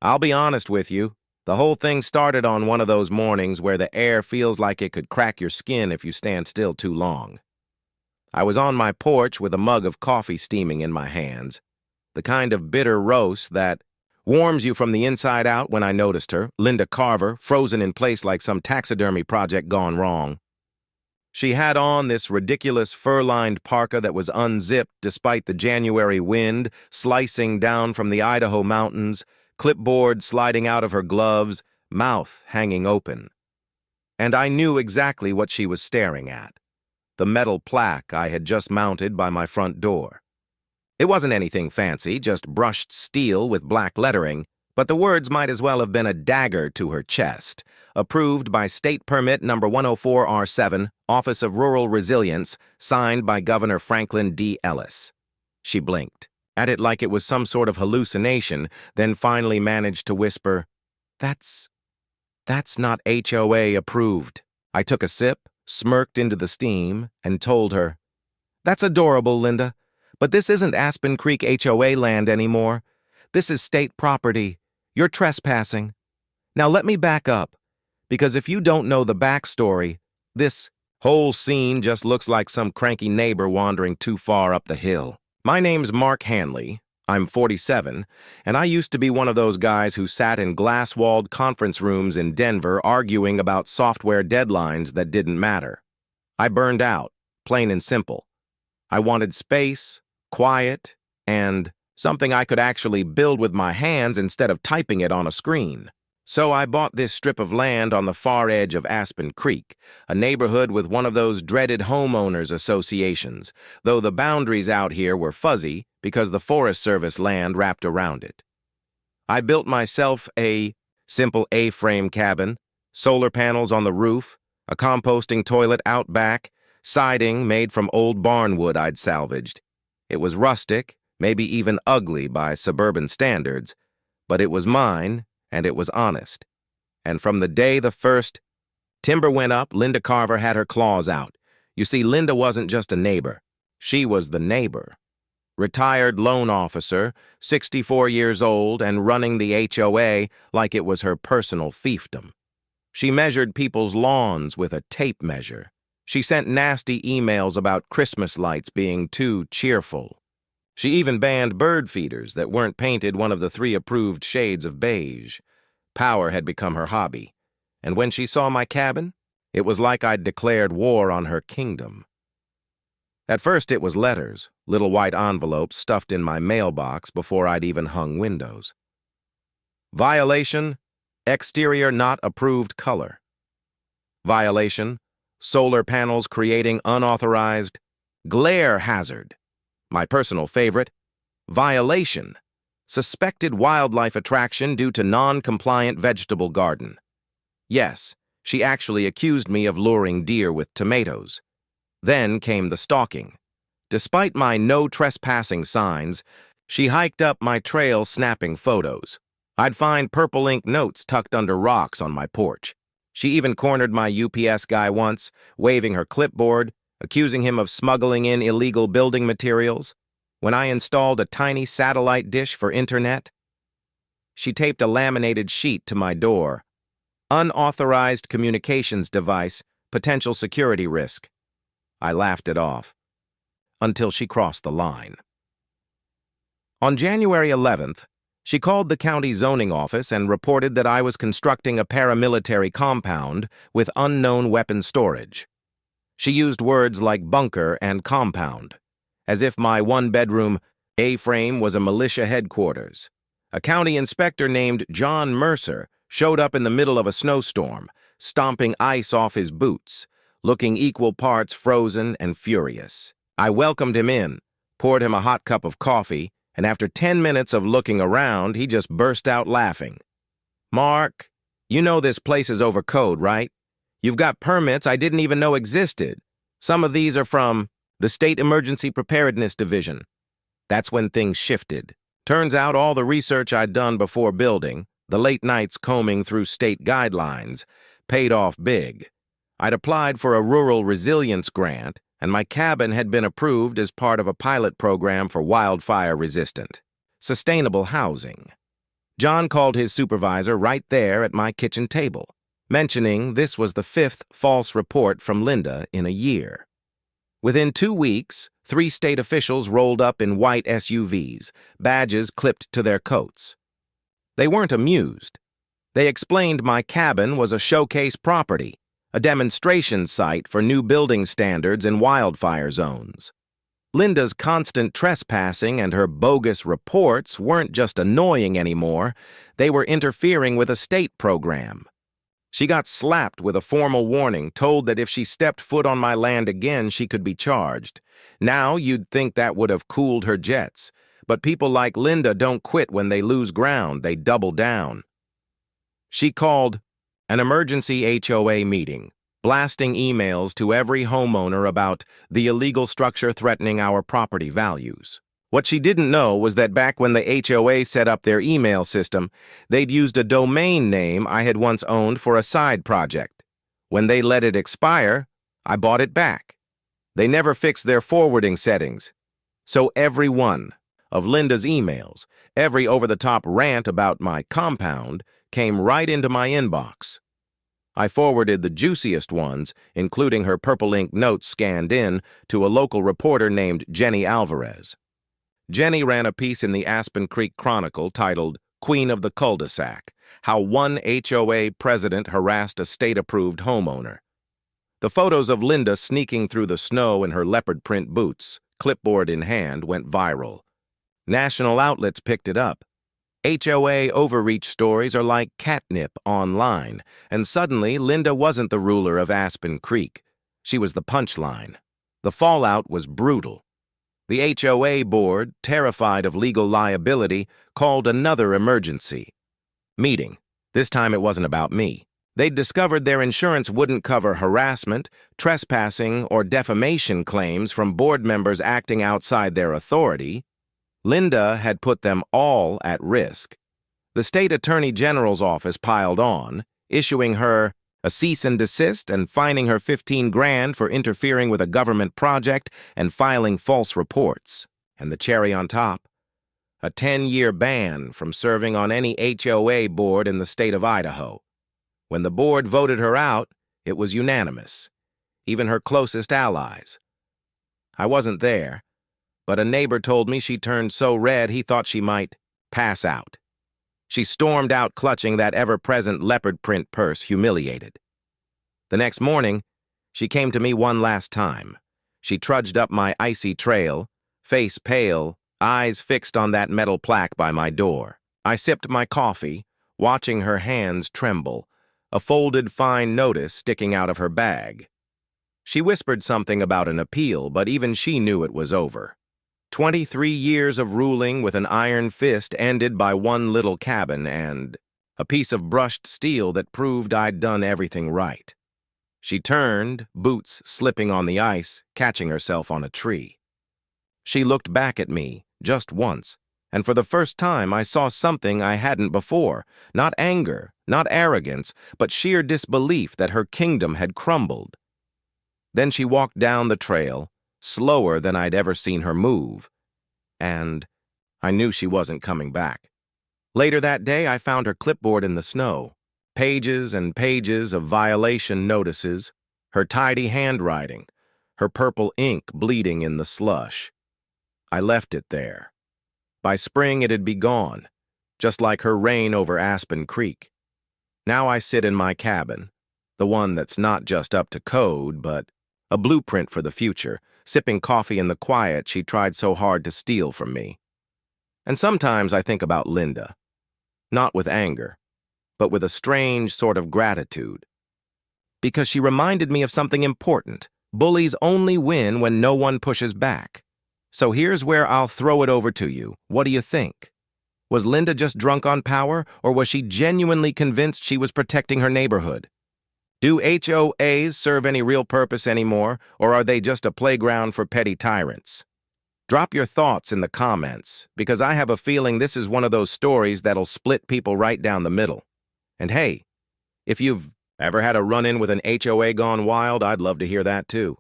I'll be honest with you. The whole thing started on one of those mornings where the air feels like it could crack your skin if you stand still too long. I was on my porch with a mug of coffee steaming in my hands, the kind of bitter roast that warms you from the inside out when I noticed her, Linda Carver, frozen in place like some taxidermy project gone wrong. She had on this ridiculous fur-lined parka that was unzipped despite the January wind slicing down from the Idaho mountains, clipboard sliding out of her gloves, mouth hanging open. And I knew exactly what she was staring at, the metal plaque I had just mounted by my front door. It wasn't anything fancy, just brushed steel with black lettering, but the words might as well have been a dagger to her chest. Approved by State Permit No. 104R7, Office of Rural Resilience, signed by Governor Franklin D. Ellis. She blinked at it like it was some sort of hallucination, then finally managed to whisper, That's not HOA approved." I took a sip, smirked into the steam, and told her, "That's adorable, Linda, but this isn't Aspen Creek HOA land anymore. This is state property. You're trespassing. Now let me back up, because if you don't know the backstory, this whole scene just looks like some cranky neighbor wandering too far up the hill. My name's Mark Hanley. I'm 47, and I used to be one of those guys who sat in glass-walled conference rooms in Denver arguing about software deadlines that didn't matter. I burned out, plain and simple. I wanted space, quiet, and something I could actually build with my hands instead of typing it on a screen. So I bought this strip of land on the far edge of Aspen Creek, a neighborhood with one of those dreaded homeowners associations, though the boundaries out here were fuzzy because the Forest Service land wrapped around it. I built myself a simple A-frame cabin, solar panels on the roof, a composting toilet out back, siding made from old barnwood I'd salvaged. It was rustic, maybe even ugly by suburban standards, but it was mine, and it was honest. And from the day the first timber went up, Linda Carver had her claws out. You see, Linda wasn't just a neighbor. She was the neighbor. Retired loan officer, 64 years old, and running the HOA like it was her personal fiefdom. She measured people's lawns with a tape measure. She sent nasty emails about Christmas lights being too cheerful. She even banned bird feeders that weren't painted one of the 3 approved shades of beige. Power had become her hobby, and when she saw my cabin, it was like I'd declared war on her kingdom. At first it was letters, little white envelopes stuffed in my mailbox before I'd even hung windows. Violation, exterior not approved color. Violation, solar panels creating unauthorized glare hazard. My personal favorite, violation, suspected wildlife attraction due to non-compliant vegetable garden. Yes, she actually accused me of luring deer with tomatoes. Then came the stalking. Despite my no trespassing signs, she hiked up my trail snapping photos. I'd find purple ink notes tucked under rocks on my porch. She even cornered my UPS guy once, waving her clipboard, accusing him of smuggling in illegal building materials. When I installed a tiny satellite dish for internet, she taped a laminated sheet to my door. Unauthorized communications device, potential security risk. I laughed it off, until she crossed the line. On January 11th, she called the county zoning office and reported that I was constructing a paramilitary compound with unknown weapon storage. She used words like bunker and compound, as if my one-bedroom A-frame was a militia headquarters. A county inspector named John Mercer showed up in the middle of a snowstorm, stomping ice off his boots, looking equal parts frozen and furious. I welcomed him in, poured him a hot cup of coffee, and after 10 minutes of looking around, he just burst out laughing. "Mark, you know this place is over code, right? You've got permits I didn't even know existed. Some of these are from the State Emergency Preparedness Division." That's when things shifted. Turns out all the research I'd done before building, the late nights combing through state guidelines, paid off big. I'd applied for a rural resilience grant, and my cabin had been approved as part of a pilot program for wildfire-resistant, sustainable housing. John called his supervisor right there at my kitchen table, mentioning this was the 5th false report from Linda in a year. Within 2 weeks, 3 state officials rolled up in white SUVs, badges clipped to their coats. They weren't amused. They explained my cabin was a showcase property, a demonstration site for new building standards in wildfire zones. Linda's constant trespassing and her bogus reports weren't just annoying anymore, they were interfering with a state program. She got slapped with a formal warning, told that if she stepped foot on my land again, she could be charged. Now you'd think that would have cooled her jets, but people like Linda don't quit when they lose ground, they double down. She called an emergency HOA meeting, blasting emails to every homeowner about the illegal structure threatening our property values. What she didn't know was that back when the HOA set up their email system, they'd used a domain name I had once owned for a side project. When they let it expire, I bought it back. They never fixed their forwarding settings. So every one of Linda's emails, every over-the-top rant about my compound, came right into my inbox. I forwarded the juiciest ones, including her purple ink notes scanned in, to a local reporter named Jenny Alvarez. Jenny ran a piece in the Aspen Creek Chronicle titled Queen of the Cul-de-sac, How One HOA President Harassed a State-Approved Homeowner. The photos of Linda sneaking through the snow in her leopard print boots, clipboard in hand, went viral. National outlets picked it up. HOA overreach stories are like catnip online, and suddenly Linda wasn't the ruler of Aspen Creek. She was the punchline. The fallout was brutal. The HOA board, terrified of legal liability, called another emergency meeting. This time it wasn't about me. They'd discovered their insurance wouldn't cover harassment, trespassing, or defamation claims from board members acting outside their authority. Linda had put them all at risk. The state attorney general's office piled on, issuing her a cease and desist and fining her $15,000 for interfering with a government project and filing false reports. And the cherry on top, a 10-year ban from serving on any HOA board in the state of Idaho. When the board voted her out, it was unanimous, even her closest allies. I wasn't there, but a neighbor told me she turned so red he thought she might pass out. She stormed out clutching that ever-present leopard print purse, humiliated. The next morning, she came to me one last time. She trudged up my icy trail, face pale, eyes fixed on that metal plaque by my door. I sipped my coffee, watching her hands tremble, a folded fine notice sticking out of her bag. She whispered something about an appeal, but even she knew it was over. 23 years of ruling with an iron fist ended by one little cabin and a piece of brushed steel that proved I'd done everything right. She turned, boots slipping on the ice, catching herself on a tree. She looked back at me, just once, and for the first time I saw something I hadn't before, not anger, not arrogance, but sheer disbelief that her kingdom had crumbled. Then she walked down the trail, slower than I'd ever seen her move, and I knew she wasn't coming back. Later that day, I found her clipboard in the snow, pages and pages of violation notices, her tidy handwriting, her purple ink bleeding in the slush. I left it there. By spring, it had be gone, just like her reign over Aspen Creek. Now I sit in my cabin, the one that's not just up to code, but a blueprint for the future, sipping coffee in the quiet she tried so hard to steal from me. And sometimes I think about Linda, not with anger, but with a strange sort of gratitude. Because she reminded me of something important. Bullies only win when no one pushes back. So here's where I'll throw it over to you. What do you think? Was Linda just drunk on power, or was she genuinely convinced she was protecting her neighborhood? Do HOAs serve any real purpose anymore, or are they just a playground for petty tyrants? Drop your thoughts in the comments, because I have a feeling this is one of those stories that'll split people right down the middle. And hey, if you've ever had a run-in with an HOA gone wild, I'd love to hear that too.